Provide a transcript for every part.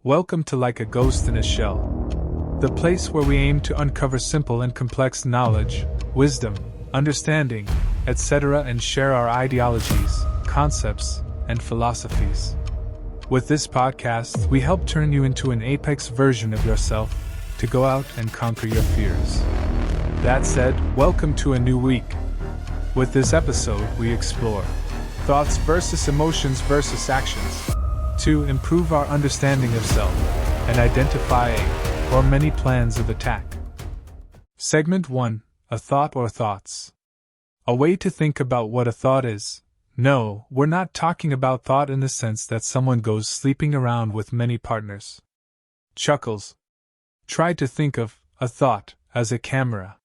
Welcome to Like a Ghost in a Shell, the place where we aim to uncover simple and complex knowledge, wisdom, understanding, etc., and share our ideologies, concepts, and philosophies. With this podcast, we help turn you into an apex version of yourself to go out and conquer your fears. That said, welcome to a new week. With this episode, we explore thoughts versus emotions versus actions to improve our understanding of self and identify a or many plans of attack. Segment 1: A Thought or Thoughts. A way to think about what a thought is. No, we're not talking about thought in the sense that someone goes sleeping around with many partners. Chuckles. Try to think of a thought as a camera.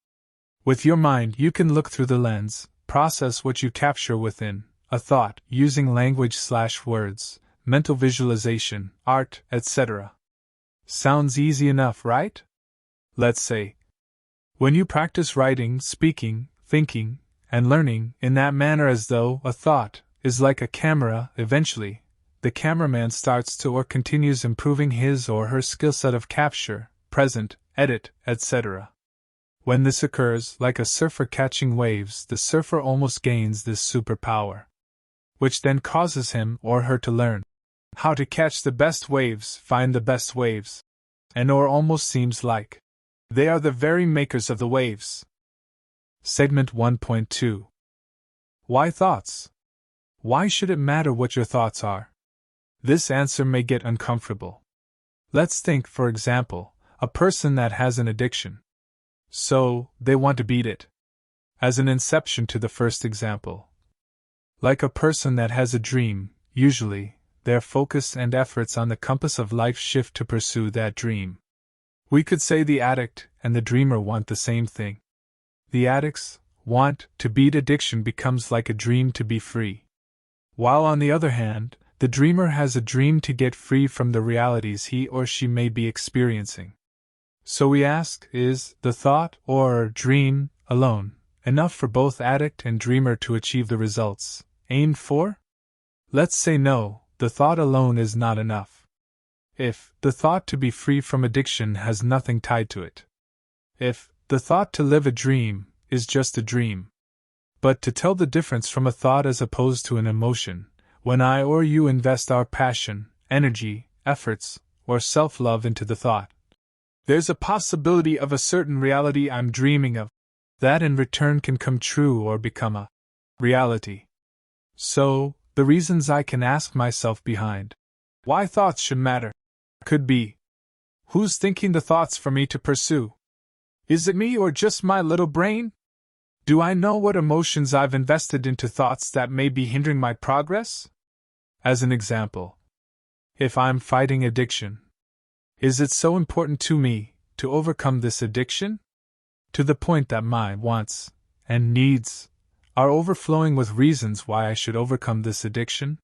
With your mind, you can look through the lens, process what you capture within a thought using language/words, mental visualization, art, etc. Sounds easy enough, right? Let's say, when you practice writing, speaking, thinking, and learning in that manner as though a thought is like a camera, eventually, the cameraman starts to or continues improving his or her skill set of capture, present, edit, etc. When this occurs, like a surfer catching waves, the surfer almost gains this superpower, which then causes him or her to learn how to catch the best waves, find the best waves, and or almost seems like they are the very makers of the waves. Segment 1.2. Why thoughts? Why should it matter what your thoughts are? This answer may get uncomfortable. Let's think, for example, a person that has an addiction. So, they want to beat it. As an inception to the first example. Like a person that has a dream, usually, their focus and efforts on the compass of life shift to pursue that dream. We could say the addict and the dreamer want the same thing. The addict's want to beat addiction becomes like a dream to be free. While on the other hand, the dreamer has a dream to get free from the realities he or she may be experiencing. So we ask, is the thought or dream alone enough for both addict and dreamer to achieve the results aimed for? Let's say no. The thought alone is not enough. If the thought to be free from addiction has nothing tied to it. If the thought to live a dream is just a dream. But to tell the difference from a thought as opposed to an emotion, when I or you invest our passion, energy, efforts, or self-love into the thought, there's a possibility of a certain reality I'm dreaming of, that in return can come true or become a reality. So, the reasons I can ask myself behind why thoughts should matter could be: who's thinking the thoughts for me to pursue? Is it me or just my little brain? Do I know what emotions I've invested into thoughts that may be hindering my progress? As an example, if I'm fighting addiction, is it so important to me to overcome this addiction? To the point that my wants and needs are overflowing with reasons why I should overcome this addiction?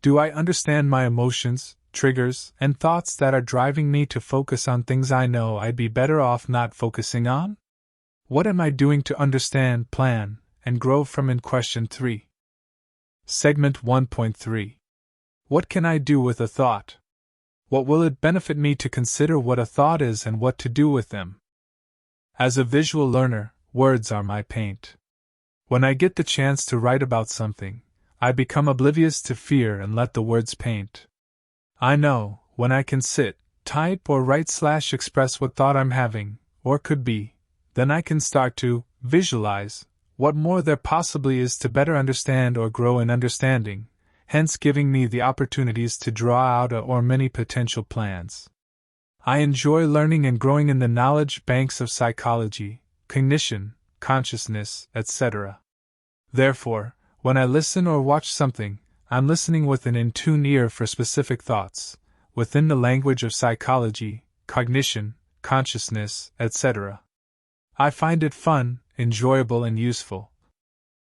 Do I understand my emotions, triggers, and thoughts that are driving me to focus on things I know I'd be better off not focusing on? What am I doing to understand, plan, and grow from in question 3? Segment 1.3. What can I do with a thought? What will it benefit me to consider what a thought is and what to do with them? As a visual learner, words are my paint. When I get the chance to write about something, I become oblivious to fear and let the words paint. I know, when I can sit, type or write/express what thought I'm having, or could be, then I can start to visualize what more there possibly is to better understand or grow in understanding, hence giving me the opportunities to draw out a or many potential plans. I enjoy learning and growing in the knowledge banks of psychology, cognition, consciousness, etc. Therefore, when I listen or watch something, I'm listening with an in-tune ear for specific thoughts, within the language of psychology, cognition, consciousness, etc. I find it fun, enjoyable, and useful.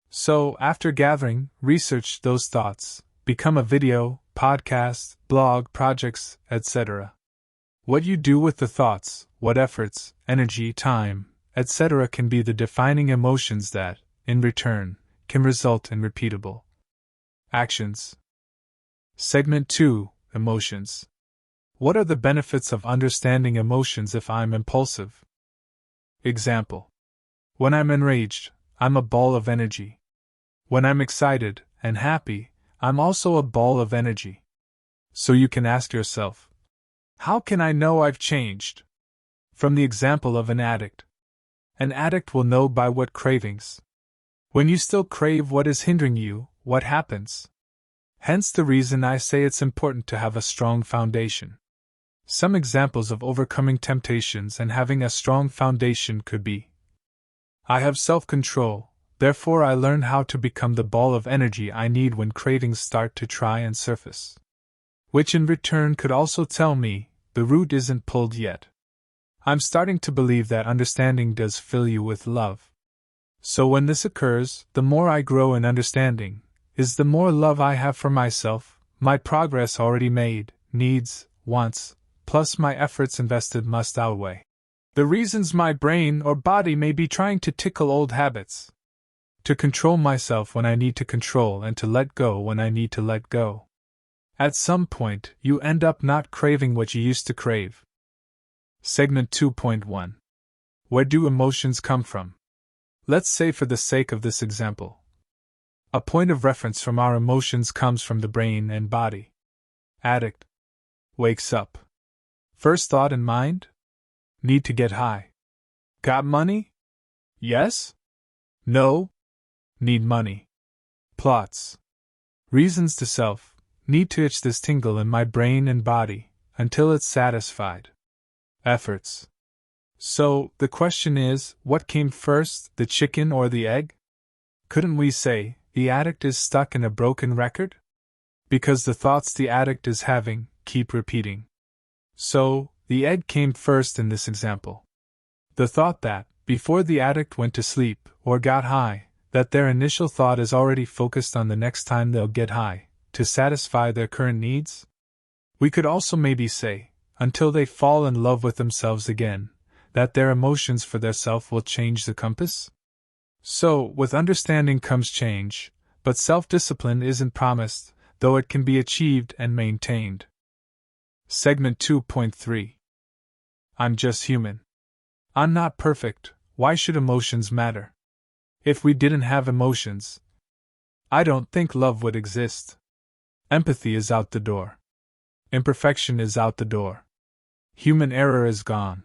So, after gathering, research those thoughts, become a video, podcast, blog, projects, etc. What you do with the thoughts, what efforts, energy, time, etc. can be the defining emotions that, in return, can result in repeatable actions. Segment 2: Emotions. What are the benefits of understanding emotions if I'm impulsive? Example. When I'm enraged, I'm a ball of energy. When I'm excited and happy, I'm also a ball of energy. So you can ask yourself, how can I know I've changed? From the example of an addict. An addict will know by what cravings. When you still crave what is hindering you, what happens? Hence the reason I say it's important to have a strong foundation. Some examples of overcoming temptations and having a strong foundation could be: I have self-control, therefore I learn how to become the ball of energy I need when cravings start to try and surface. Which in return could also tell me, the root isn't pulled yet. I'm starting to believe that understanding does fill you with love. So when this occurs, the more I grow in understanding, is the more love I have for myself, my progress already made, needs, wants, plus my efforts invested must outweigh the reasons my brain or body may be trying to tickle old habits. To control myself when I need to control and to let go when I need to let go. At some point, you end up not craving what you used to crave. Segment 2.1. Where do emotions come from? Let's say, for the sake of this example, a point of reference from our emotions comes from the brain and body. Addict. Wakes up. First thought in mind? Need to get high. Got money? Yes? No? Need money. Plots. Reasons to self. Need to itch this tingle in my brain and body, until it's satisfied. Efforts. So, the question is, what came first, the chicken or the egg? Couldn't we say, the addict is stuck in a broken record? Because the thoughts the addict is having keep repeating. So, the egg came first in this example. The thought that, before the addict went to sleep, or got high, that their initial thought is already focused on the next time they'll get high, to satisfy their current needs? We could also maybe say, until they fall in love with themselves again, that their emotions for their self will change the compass? So, with understanding comes change, but self-discipline isn't promised, though it can be achieved and maintained. Segment 2.3. I'm just human. I'm not perfect, why should emotions matter? If we didn't have emotions, I don't think love would exist. Empathy is out the door. Imperfection is out the door. Human error is gone.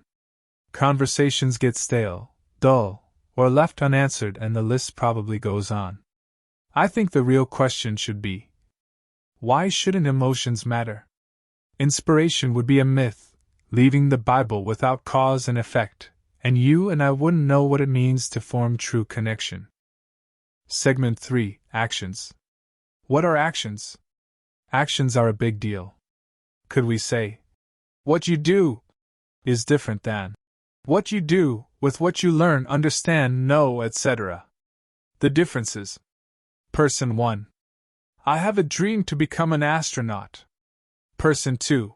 Conversations get stale, dull, or left unanswered, and the list probably goes on. I think the real question should be, why shouldn't emotions matter? Inspiration would be a myth, leaving the Bible without cause and effect, and you and I wouldn't know what it means to form true connection. Segment 3. Actions. What are actions? Actions are a big deal. Could we say, what you do is different than what you do with what you learn, understand, know, etc. The differences. Person 1. I have a dream to become an astronaut. Person 2.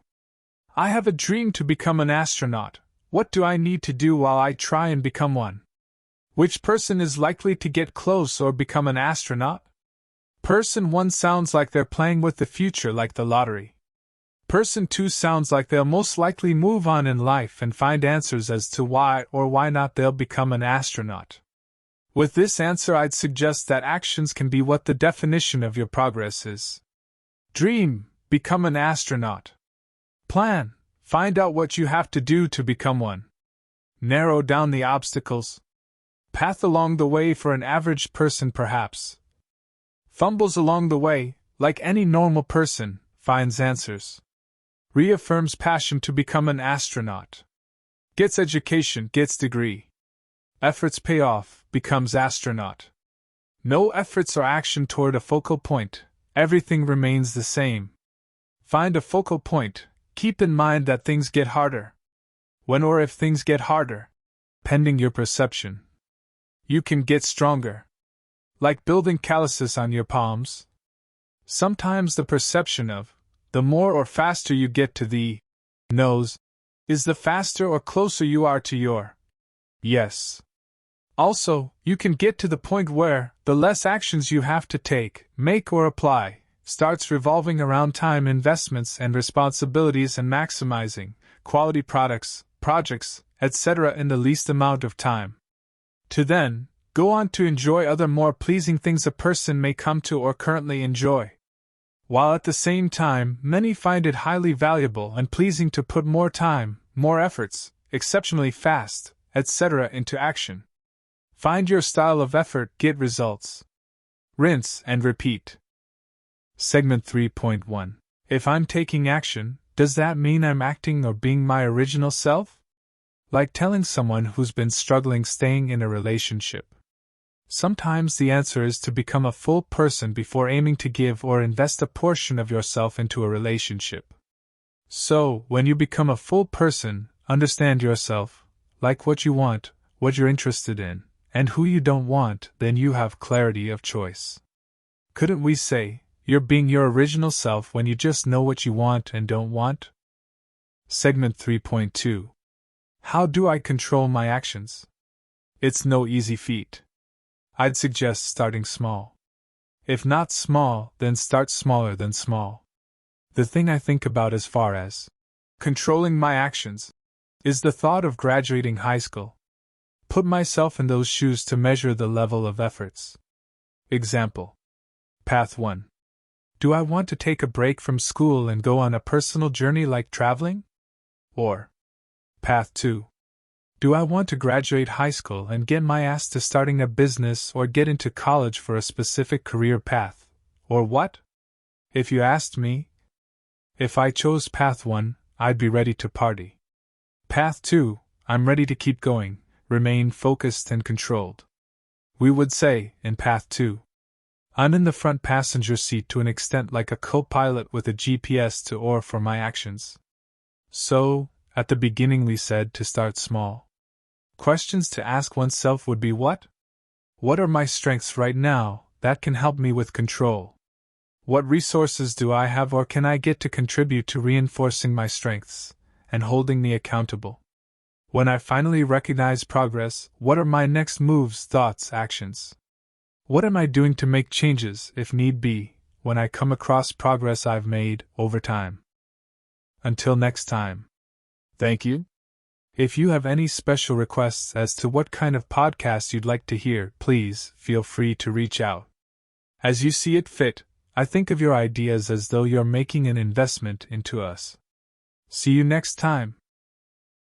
I have a dream to become an astronaut. What do I need to do while I try and become one? Which person is likely to get close or become an astronaut? Person 1 sounds like they're playing with the future like the lottery. Person 2 sounds like they'll most likely move on in life and find answers as to why or why not they'll become an astronaut. With this answer, I'd suggest that actions can be what the definition of your progress is. Dream, become an astronaut. Plan, find out what you have to do to become one. Narrow down the obstacles. Path along the way for an average person perhaps. Fumbles along the way, like any normal person, finds answers. Reaffirms passion to become an astronaut. Gets education, gets degree. Efforts pay off, becomes astronaut. No efforts or action toward a focal point, everything remains the same. Find a focal point, keep in mind that things get harder. When or if things get harder, pending your perception, you can get stronger. Like building calluses on your palms. Sometimes the perception of, the more or faster you get to the nose, is the faster or closer you are to your yes. Also, you can get to the point where, the less actions you have to take, make or apply, starts revolving around time investments and responsibilities and maximizing quality products, projects, etc. in the least amount of time. To then go on to enjoy other more pleasing things a person may come to or currently enjoy. While at the same time, many find it highly valuable and pleasing to put more time, more efforts, exceptionally fast, etc. into action. Find your style of effort, get results. Rinse and repeat. Segment 3.1. If I'm taking action, does that mean I'm acting or being my original self? Like telling someone who's been struggling staying in a relationship. Sometimes the answer is to become a full person before aiming to give or invest a portion of yourself into a relationship. So, when you become a full person, understand yourself, like what you want, what you're interested in, and who you don't want, then you have clarity of choice. Couldn't we say, you're being your original self when you just know what you want and don't want? Segment 3.2. How do I control my actions? It's no easy feat. I'd suggest starting small. If not small, then start smaller than small. The thing I think about as far as controlling my actions is the thought of graduating high school. Put myself in those shoes to measure the level of efforts. Example. Path 1. Do I want to take a break from school and go on a personal journey like traveling? Or Path 2. Do I want to graduate high school and get my ass to starting a business or get into college for a specific career path? Or what? If you asked me, if I chose Path 1, I'd be ready to party. Path 2, I'm ready to keep going, remain focused and controlled. We would say, in Path 2, I'm in the front passenger seat to an extent like a co-pilot with a GPS to or for my actions. So, at the beginning we said to start small. Questions to ask oneself would be what? What are my strengths right now that can help me with control? What resources do I have or can I get to contribute to reinforcing my strengths and holding me accountable? When I finally recognize progress, what are my next moves, thoughts, actions? What am I doing to make changes, if need be, when I come across progress I've made over time? Until next time. Thank you. If you have any special requests as to what kind of podcast you'd like to hear, please feel free to reach out. As you see it fit, I think of your ideas as though you're making an investment into us. See you next time.